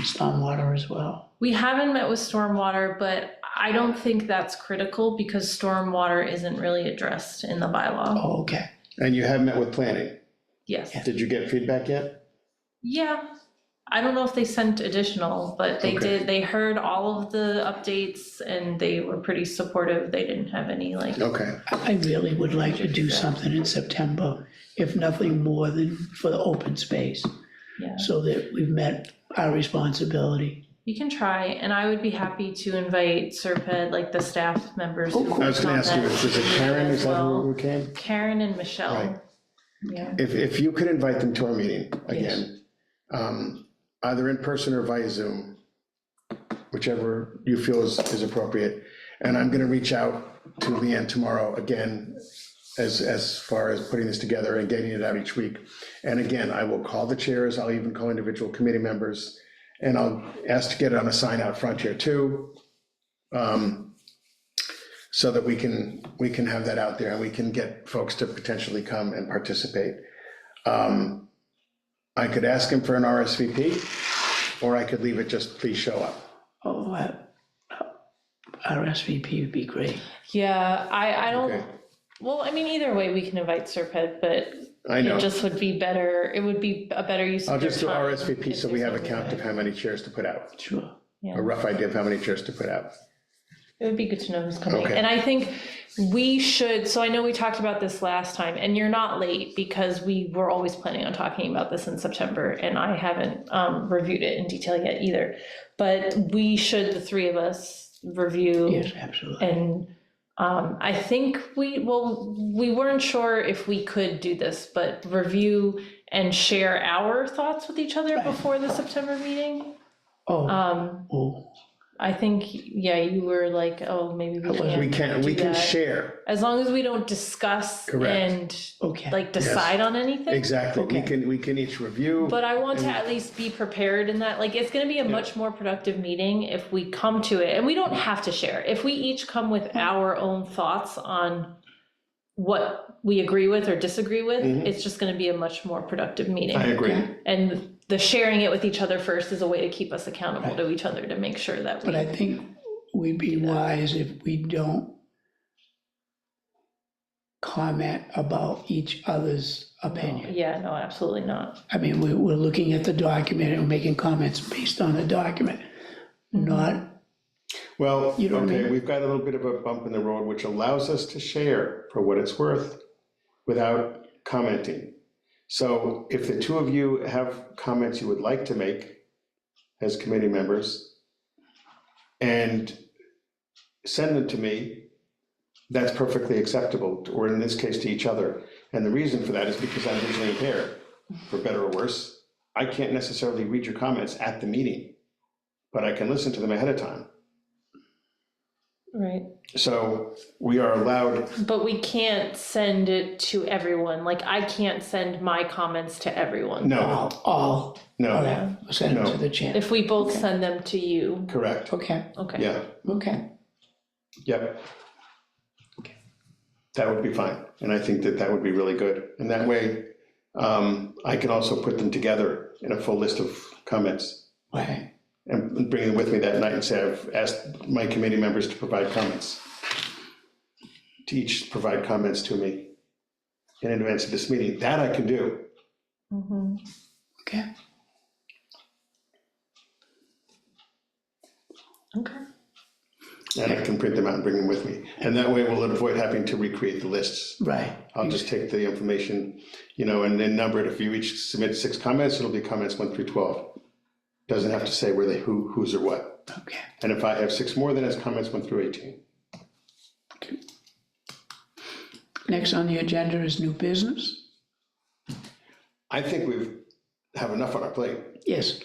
stormwater as well. We haven't met with Stormwater, but I don't think that's critical because Stormwater isn't really addressed in the bylaw. Oh, okay. And you have met with planning. Yes. Did you get feedback yet? Yeah. I don't know if they sent additional, but they Okay. did. They heard all of the updates and they were pretty supportive. They didn't have any like. Okay, I really would like to do something in September, if nothing more than for the open space, Yeah. so that we've met our responsibility. You can try, and I would be happy to invite Serped, like the staff members. Oh, who cool. I was gonna on ask you, that is it committee Karen, as is that well. who came? Karen and Michelle. Right. Yeah. If you could invite them to our meeting again, either in person or via Zoom, whichever you feel is appropriate. And I'm gonna reach out to Leanne tomorrow again, as far as putting this together and getting it out each week. And again, I will call the chairs, I'll even call individual committee members, and I'll ask to get it on a sign out front here too. So that we can have that out there and we can get folks to potentially come and participate. I could ask him for an RSVP, or I could leave it just, please show up. Oh, RSVP would be great. Yeah, I don't, Okay. well, I mean, either way, we can invite Serped, but I know, it just would be better, it would be a better use I'll of their just do time RSVP if so we have a there's count of something. how many chairs to put out, Sure. a rough idea of how many chairs to put out. It would be good to know who's coming. Okay. And I think we should, so I know we talked about this last time, and you're not late because we were always planning on talking about this in September, and I haven't reviewed it in detail yet either. But we should, the three of us, review. Yes, absolutely. And I think we weren't sure if we could do this, but review and share our thoughts with each other Right. before the September meeting. Oh, I think, yeah, you were like, oh, maybe we can't. We do can that. share, As long as we don't discuss Correct. and okay. like decide on anything. exactly, Okay. we can each review. But I want to at least be prepared in that, like, it's gonna be a much more productive meeting if we come to it, and we don't have to share. If we each come with our own thoughts on what we agree with or disagree with, it's just gonna be a much more productive meeting. I agree. And the sharing it with each other first is a way to keep us accountable to each other to make sure that But I we, think we'd be wise if we don't comment about each other's opinion. Yeah, no, absolutely not. I mean, we're looking at the document and making comments based on the document, not, Well, You know what I okay, mean? we've got a little bit of a bump in the road, which allows us to share for what it's worth without commenting. So if the two of you have comments you would like to make as committee members and send them to me, that's perfectly acceptable, or in this case, to each other. And the reason for that is because I'm visually impaired, for better or worse. I can't necessarily read your comments at the meeting, but I can listen to them ahead of time. Right. So we are allowed, But we can't send it to everyone. Like, I can't send my comments to everyone. no, all no, right, send it No. to the chair. If we both send them to you, correct, Okay, okay. yeah, okay, yep. That would be fine, and I think that that would be really good. And that way, I can also put them together in a full list of comments right, and bring them with me that night and say, I've asked my committee members to provide comments. To each provide comments to me in advance of this meeting. That I can do. Mhm. okay. Okay. And I can print them out and bring them with me. And that way we'll avoid having to recreate the lists. Right, I'll just take the information, and then number it. If you each submit 6 comments, it'll be comments 1 through 12. Doesn't have to say where they, whose or what. okay. And if I have 6 more, then it's comments 1 through 18. Next on the agenda is new business. I think we have enough on our plate. Yes,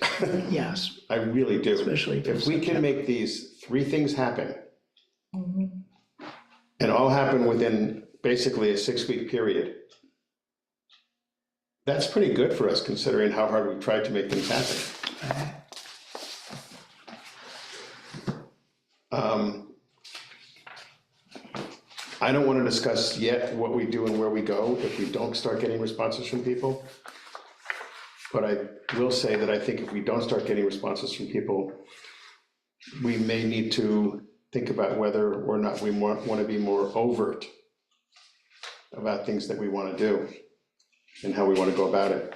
yes, I really do. especially for If we can make these 3 things happen, Mhm. and all happen within basically a 6-week period, that's pretty good for us considering how hard we've tried to make things happen. I don't want to discuss yet what we do and where we go if we don't start getting responses from people. But I will say that I think if we don't start getting responses from people, we may need to think about whether or not we want to be more overt about things that we want to do and how we want to go about it.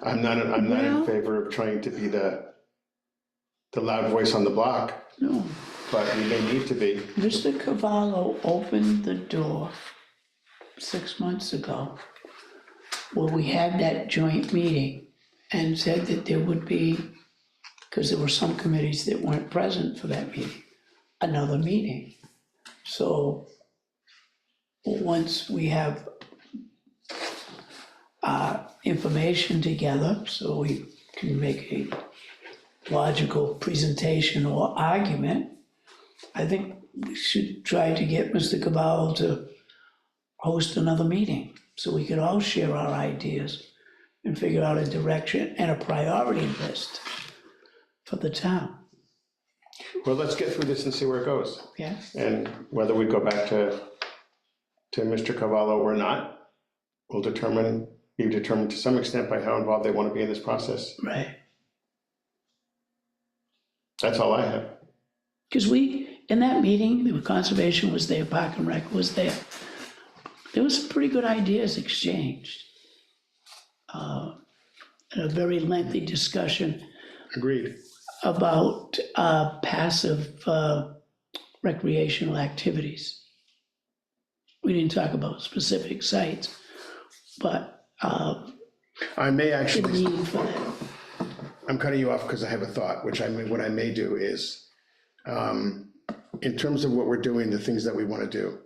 I'm not in Well- favor of trying to be the loud voice on the block, no, but we may need to be. Mr. Cavallo opened the door 6 months ago where we had that joint meeting and said that there would be, because there were some committees that weren't present for that meeting, another meeting. So once we have information together, so we can make a logical presentation or argument, I think we should try to get Mr. Cavallo to host another meeting, so we could all share our ideas and figure out a direction and a priority list for the town, Well, let's get through this and see where it goes. yeah? And whether we go back to Mr. Cavallo or not, will be determined to some extent by how involved they want to be in this process. Right, That's all I have. because in that meeting, the conservation was there, Park and Rec was there. There was some pretty good ideas exchanged. And a very lengthy discussion Agreed. about passive recreational activities. We didn't talk about specific sites, but I may the actually, need for that. I'm cutting you off because I have a thought, what I may do is, in terms of what we're doing, the things that we want to do,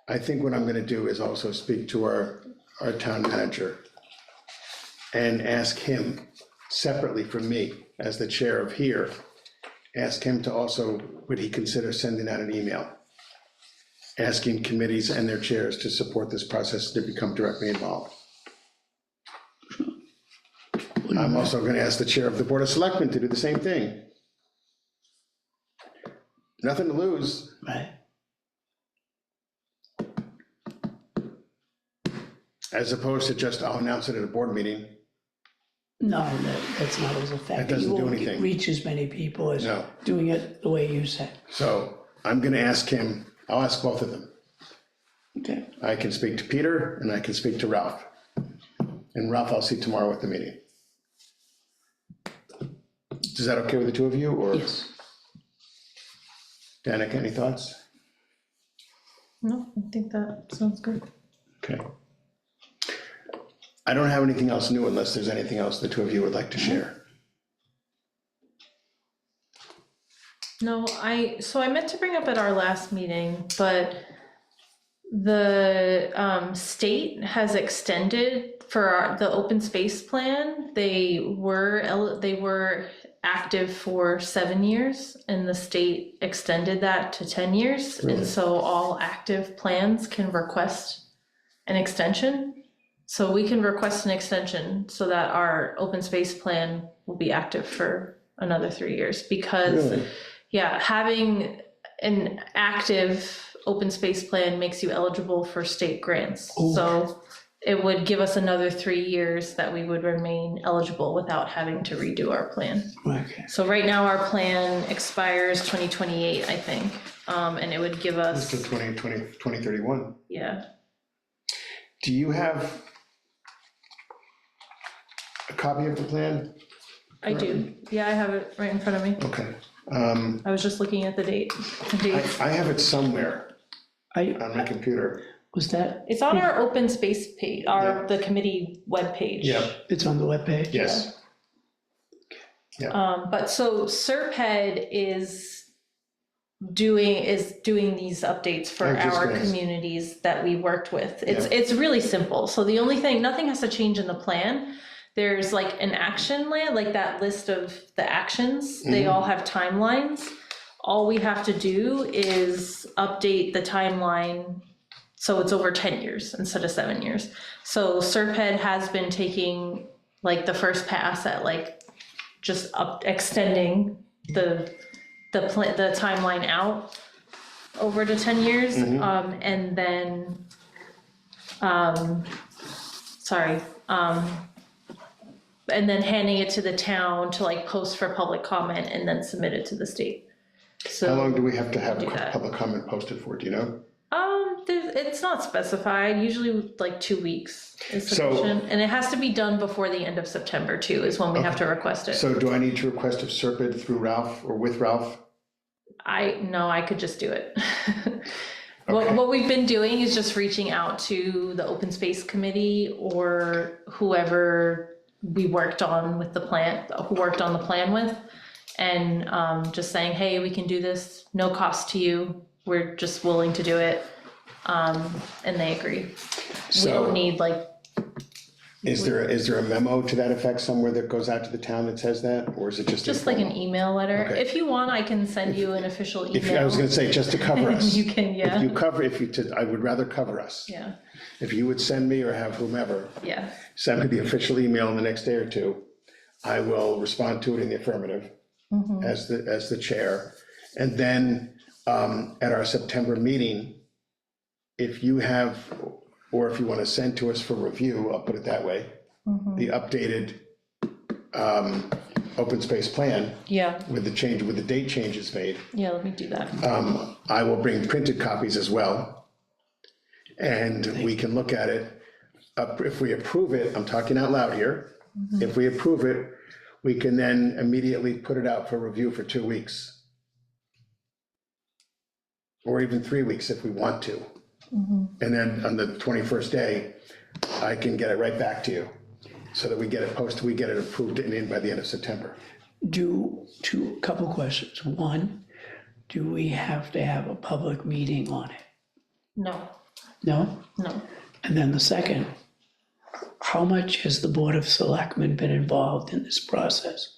I think what I'm going to do is also speak to our town manager and ask him separately from me, as the chair of here, ask him to also, would he consider sending out an email asking committees and their chairs to support this process, to become directly involved. I'm also going to ask the chair of the Board of Selectmen to do the same thing. Nothing to lose. Right, As opposed to just, I'll announce it at a board meeting. No, that's not as effective. That doesn't do You anything. won't reach as many people as No. doing it the way you said. So I'm gonna ask him, I'll ask both of them. Okay, I can speak to Peter and I can speak to Ralph. And Ralph, I'll see tomorrow at the meeting. Is that okay with the two of you, or yes. Danica, any thoughts? No, I think that sounds good. Okay. I don't have anything else new unless there's anything else the two of you would like to share. No, so I meant to bring up at our last meeting, but the state has extended for the open space plan. They were active for 7 years, and the state extended that to 10 years. Really? And so all active plans can request an extension. So we can request an extension so that our open space plan will be active for another 3 years, because Really? yeah, having an active open space plan makes you eligible for state grants. Ooh. So it would give us another 3 years that we would remain eligible without having to redo our plan. Okay, So right now our plan expires 2028, I think, and it would give It's to us, 2031. yeah. Do you have a copy of the plan? I do, yeah, I have it right in front of me. Okay. I was just looking at the date. I have it somewhere I, on my computer. was that, It's on our open space page, the committee webpage. Yeah. it's on the webpage? Yes. But so Serped is doing these updates for I'm just our gonna- communities that we worked with. It's Yeah. it's really simple. So the only thing, nothing has to change in the plan. There's like an action land, like that list of the actions. They all have timelines. All we have to do is update the timeline so it's over 10 years instead of 7 years. So Serped has been taking like the first pass at like just extending the timeline out over to 10 years, and then and then handing it to the town to like post for public comment and then submit it to the state. So How long do we have to have do that. public comment posted for, do you know? it's not specified, usually like 2 weeks is So- sufficient, and it has to be done before the end of September too, is when we have to request it. So do I need to request of Serpide through Ralph or with Ralph? I could just do it. Okay. What we've been doing is just reaching out to the open space committee or whoever we worked on with the plan, who worked on the plan with, and just saying, hey, we can do this, no cost to you, we're just willing to do it, and they agree. We So- don't need like, Is there a memo to that effect somewhere that goes out to the town that says that, or is it just? like an email letter. Okay. If you want, I can send you an official If, I was email. gonna say, just to cover us. You can, If you yeah, cover, I would rather cover us. yeah, If you would send me or have whomever, yeah, send me the official email in the next day or two, I will respond to it in the affirmative as the chair. And then at our September meeting, if you have, or if you want to send to us for review, I'll put it that way, the updated open space plan yeah, with the date changes made, yeah, let me do that. I will bring printed copies as well. And we can look at it. If we approve it, I'm talking out loud here. If we approve it, we can then immediately put it out for review for 2 weeks. Or even 3 weeks if we want to. And then on the 21st day, I can get it right back to you so that we get it posted, we get it approved and in by the end of September. Couple questions. One, do we have to have a public meeting on it? No, No? no. And then the second, how much has the Board of Selectmen been involved in this process?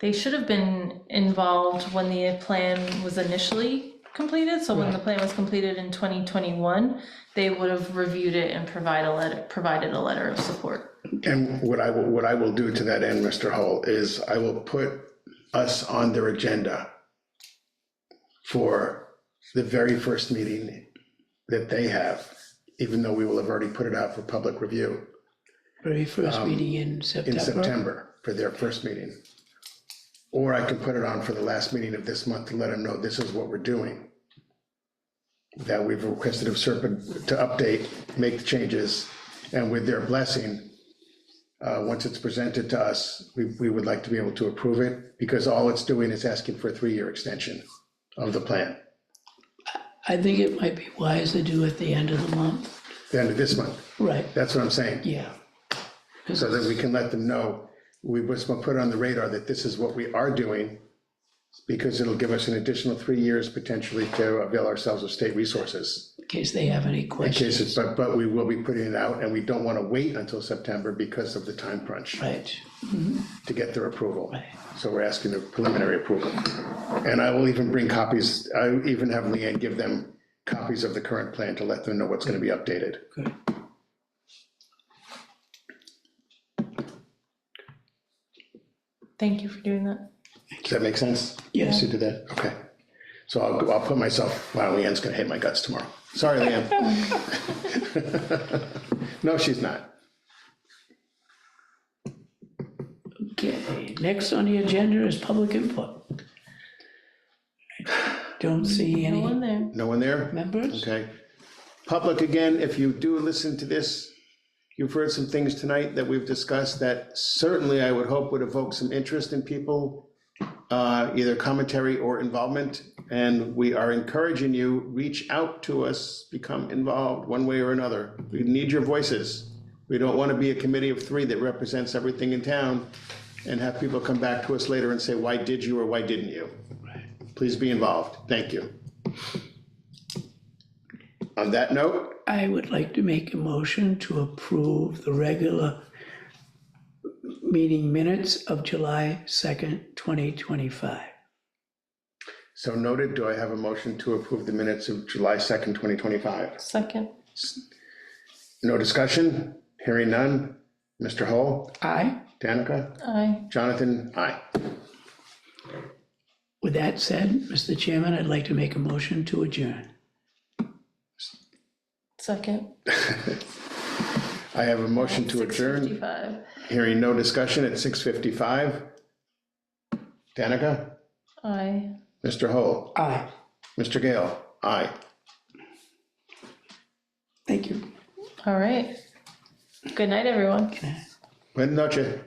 They should have been involved when the plan was initially completed, so when the plan was completed in 2021, they would have reviewed it and provided a letter of support. And what I will do to that end, Mr. Hull, is I will put us on their agenda for the very first meeting that they have, even though we will have already put it out for public review. Very first meeting in in September. September for their first meeting. Or I can put it on for the last meeting of this month to let them know this is what we're doing. That we've requested of Serpent to update, make the changes, and with their blessing, once it's presented to us, we would like to be able to approve it, because all it's doing is asking for a 3-year extension of the plan, I think it might be wise to do at the end of the month. the end of this month. Right, That's what I'm saying. yeah. So that we can let them know, we just want to put it on the radar that this is what we are doing, because it'll give us an additional 3 years potentially to avail ourselves of state resources. In case they have any In questions. cases, but we will be putting it out, and we don't want to wait until September because of the time crunch Right, to get their approval. right. So we're asking the preliminary approval. And I will even bring copies, I even have Leanne give them copies of the current plan to let them know what's going to be updated. Good. Thank you for doing that. Does that make sense? Yes. To do that? Okay. So I'll put myself, wow, Leanne's gonna hate my guts tomorrow. Sorry, Leanne. No, she's not. Okay, next on the agenda is public input. Don't see No one any there. No one there? members? Okay. Public, again, if you do listen to this, you've heard some things tonight that we've discussed that certainly I would hope would evoke some interest in people, either commentary or involvement. And we are encouraging you, reach out to us, become involved one way or another. We need your voices. We don't want to be a committee of 3 that represents everything in town and have people come back to us later and say, why did you or why didn't you? Please be involved. Thank you. On that note, I would like to make a motion to approve the regular meeting minutes of July 2nd, 2025. so noted, do I have a motion to approve the minutes of July 2nd, 2025? Second. No discussion? Hearing none? Mr. Hull? Aye. Danica? Aye. Jonathan? Aye. With that said, Mr. Chairman, I'd like to make a motion to adjourn. Second. I have a motion to adjourn. 6:55. Hearing no discussion at 6:55. Danica? Aye. Mr. Hull? Aye. Mr. Gale? Aye. Thank you. All right. Good night, everyone. Good night. Buenas noches.